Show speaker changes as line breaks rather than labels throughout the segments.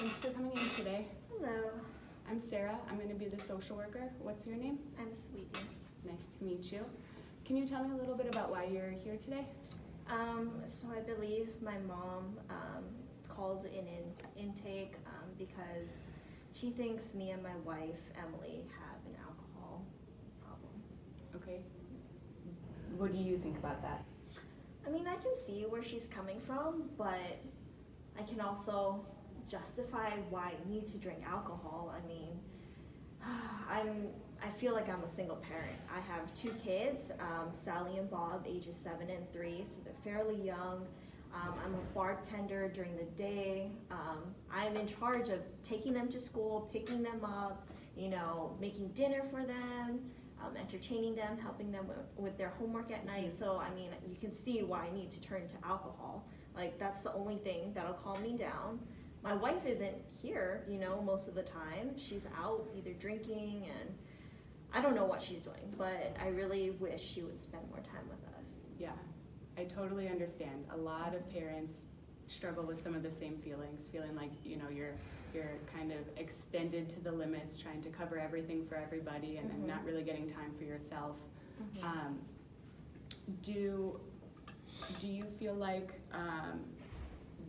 Thanks for coming in today.
Hello,
I'm Sarah. I'm going to be the social worker. What's your name?
I'm Sweetie.
Nice to meet you. Can you tell me a little bit about why you're here today?
So I believe my mom called in an intake because she thinks me and my wife, Emily, have an alcohol problem.
Okay. What do you think about that?
I mean, I can see where she's coming from, but I can also justify why I need to drink alcohol. I mean, I feel like I'm a single parent. I have 2 kids, Sally and Bob, ages 7 and 3, so they're fairly young. I'm a bartender during the day. I'm in charge of taking them to school, picking them up, making dinner for them, entertaining them, helping them with their homework at night. So, I mean, you can see why I need to turn to alcohol. Like, that's the only thing that'll calm me down. My wife isn't here, most of the time. She's out either drinking, and I don't know what she's doing, but I really wish she would spend more time with us.
Yeah, I totally understand. A lot of parents struggle with some of the same feelings, feeling like, you're kind of extended to the limits, trying to cover everything for everybody and then not really getting time for yourself. Do you feel like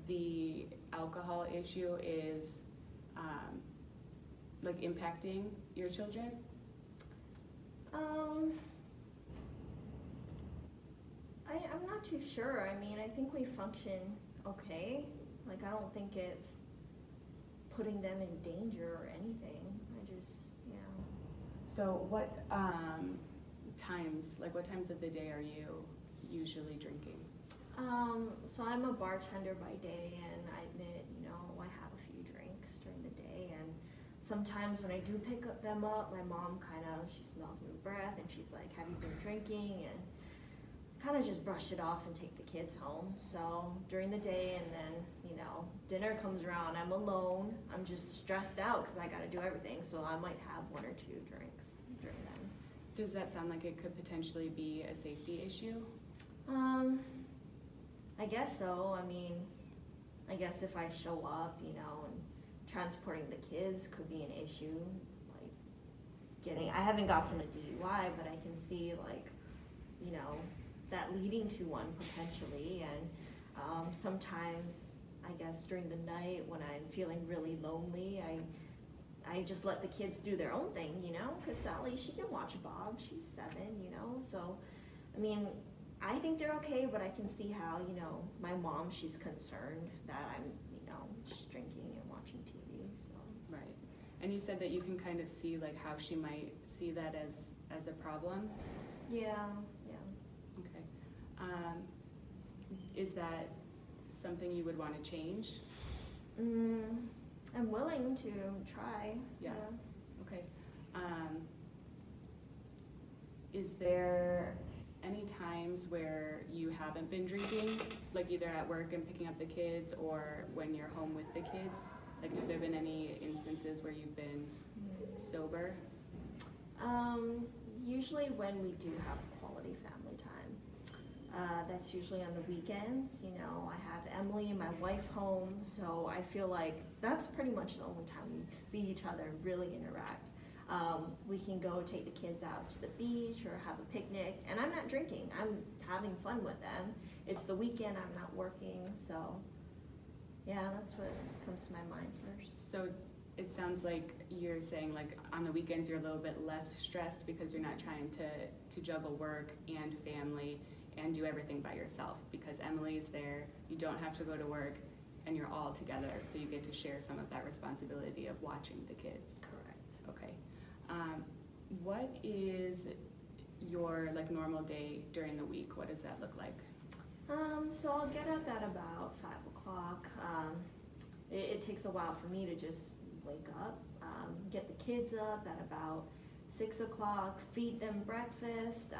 the alcohol issue is like impacting your children?
I'm not too sure. I mean, I think we function okay. Like, I don't think it's putting them in danger or anything.
So what times of the day are you usually drinking?
So I'm a bartender by day, and I admit, I have a few drinks during the day, and sometimes when I do pick them up, my mom she smells my breath, and she's like, have you been drinking? And kind of just brush it off and take the kids home. So during the day, and then, dinner comes around, I'm alone, I'm just stressed out because I got to do everything, so I might have 1 or 2 drinks during then.
Does that sound like it could potentially be a safety issue?
I guess so. I mean, I guess if I show up, and transporting the kids could be an issue. Like, I haven't gotten a DUI, but I can see, that leading to one potentially. And sometimes, I guess during the night when I'm feeling really lonely, I just let the kids do their own thing, because Sally, she can watch Bob, she's 7, so, I mean, I think they're okay, but I can see how, my mom, she's concerned that I'm, just drinking and watching TV, so.
Right. And you said that you can kind of see like how she might see that as a problem?
Yeah.
Okay. Is that something you would want to change?
I'm willing to try.
Yeah. Okay. Is there any times where you haven't been drinking, like either at work and picking up the kids or when you're home with the kids? Like, have there been any instances where you've been sober?
Usually when we do have quality family time. That's usually on the weekends. I have Emily and my wife home, so I feel like that's pretty much the only time we see each other and really interact. We can go take the kids out to the beach or have a picnic, and I'm not drinking. I'm having fun with them. It's the weekend, I'm not working, so yeah, that's what comes to my mind first.
So it sounds like you're saying like on the weekends you're a little bit less stressed because you're not trying to juggle work and family and do everything by yourself, because Emily's there, you don't have to go to work, and you're all together, so you get to share some of that responsibility of watching the kids.
Correct.
Okay. What is your normal day during the week? What does that look like?
So I'll get up at about 5 o'clock. It takes a while for me to just wake up, get the kids up at about 6 o'clock, feed them breakfast,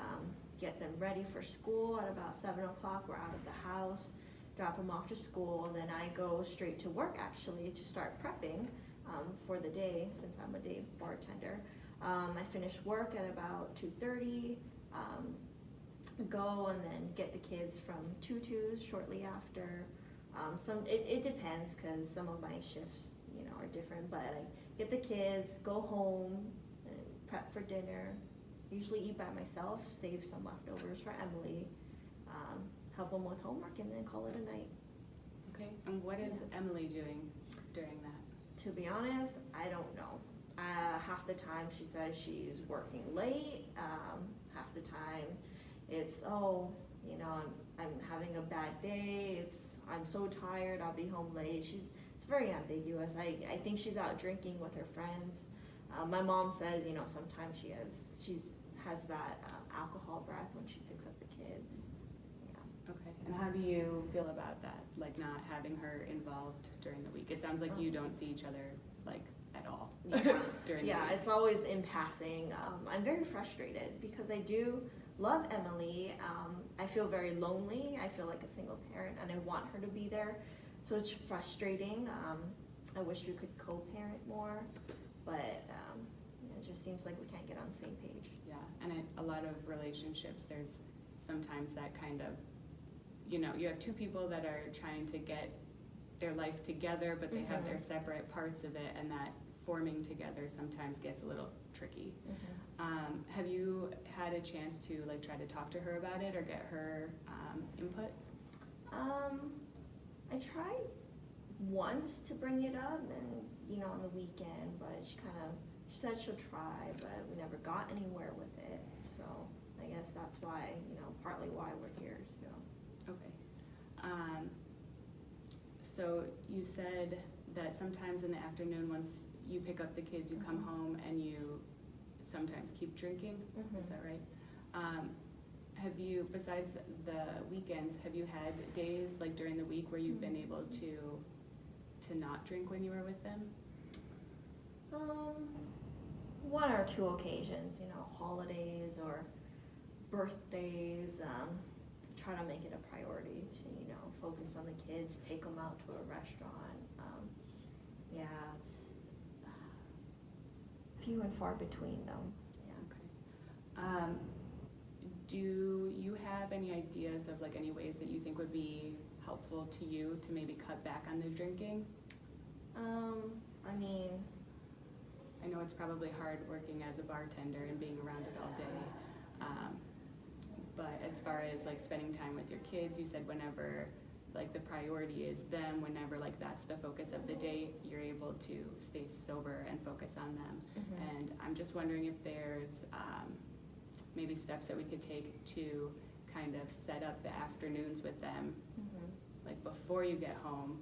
get them ready for school at about 7 o'clock. We're out of the house, drop them off to school, then I go straight to work actually to start prepping for the day, since I'm a day bartender. I finish work at about 2:30, go and then get the kids from tutus shortly after. It depends, because some of my shifts are different. But I get the kids, go home, and prep for dinner. Usually eat by myself, save some leftovers for Emily, help them with homework, and then call it a night.
Okay, and what is
Yeah.
Emily doing during that?
To be honest, I don't know. Half the time she says she's working late. Half the time it's, I'm having a bad day. I'm so tired. I'll be home late. It's very ambiguous. I think she's out drinking with her friends. My mom says, sometimes she has that alcohol breath when she picks up the kids. Yeah.
Okay, and how do you feel about that, like not having her involved during the week? It sounds like you don't see each other like at all
Yeah,
during the
yeah,
week.
it's always in passing. I'm very frustrated because I do love Emily. I feel very lonely. I feel like a single parent, and I want her to be there. So it's frustrating. I wish we could co-parent more, but it just seems like we can't get on the same page.
Yeah, and a lot of relationships, there's sometimes that kind of, you have two people that are trying to get their life together, but they have their separate parts of it, and that forming together sometimes gets a little tricky. Have you had a chance to try to talk to her about it or get her input?
I tried once to bring it up, and on the weekend, but she said she'll try, but we never got anywhere with it. So I guess that's why, partly why we're here. So.
Okay. So you said that sometimes in the afternoon, once you pick up the kids, you come home and you sometimes keep drinking. Is that right? Have you, besides the weekends, have you had days during the week where you've been able to not drink when you were with them?
One or two occasions, holidays or birthdays. Try to make it a priority to, focus on the kids, take them out to a restaurant. It's few and far between them. Yeah.
Okay. Do you have any ideas of any ways that you think would be helpful to you to maybe cut back on the drinking? I know it's probably hard working as a bartender and being around it all day. But as far as spending time with your kids, you said whenever the priority is them, whenever that's the focus of the day, you're able to stay sober and focus on them. And I'm just wondering if there's maybe steps that we could take to kind of set up the afternoons with them, before you get home,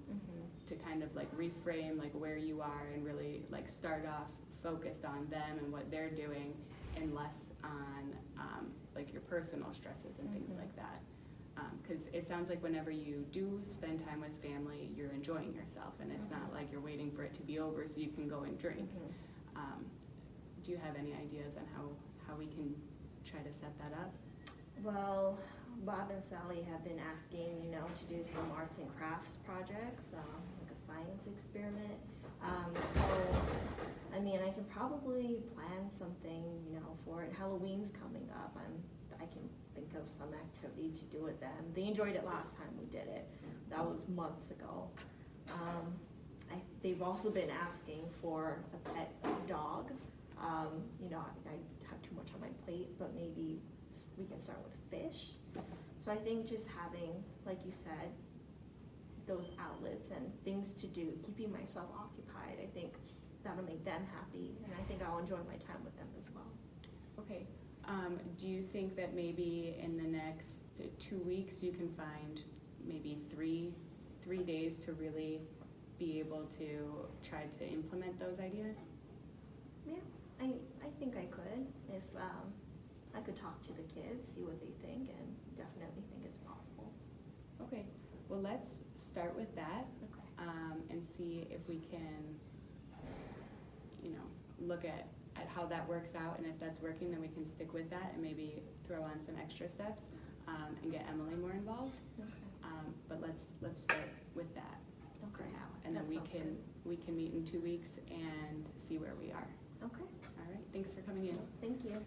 to kind of reframe where you are and really start off focused on them and what they're doing, and less on your personal stresses and things like that. Because it sounds like whenever you do spend time with family, you're enjoying yourself, and it's not like you're waiting for it to be over so you can go and drink. Do you have any ideas on how we can try to set that up?
Well, Bob and Sally have been asking, to do some arts and crafts projects, like a science experiment. I can probably plan something, for it. Halloween's coming up. I can think of some activity to do with them. They enjoyed it last time we did it. That was months ago. They've also been asking for a pet dog. I have too much on my plate, but maybe we can start with fish. So I think just having, like you said, those outlets and things to do, keeping myself occupied, I think that'll make them happy, and I think I'll enjoy my time with them as well.
Okay. Do you think that maybe in the next 2 weeks you can find maybe three days to really be able to try to implement those ideas?
Yeah, I think I could. If I could talk to the kids, see what they think, and definitely think it's possible.
Okay. Well, let's start with that.
Okay.
And see if we can, look at how that works out, and if that's working, then we can stick with that and maybe throw on some extra steps and get Emily more involved.
Okay.
But let's start with that for now, and then we can meet in 2 weeks and see where we are.
Okay.
All right. Thanks for coming in.
Thank you.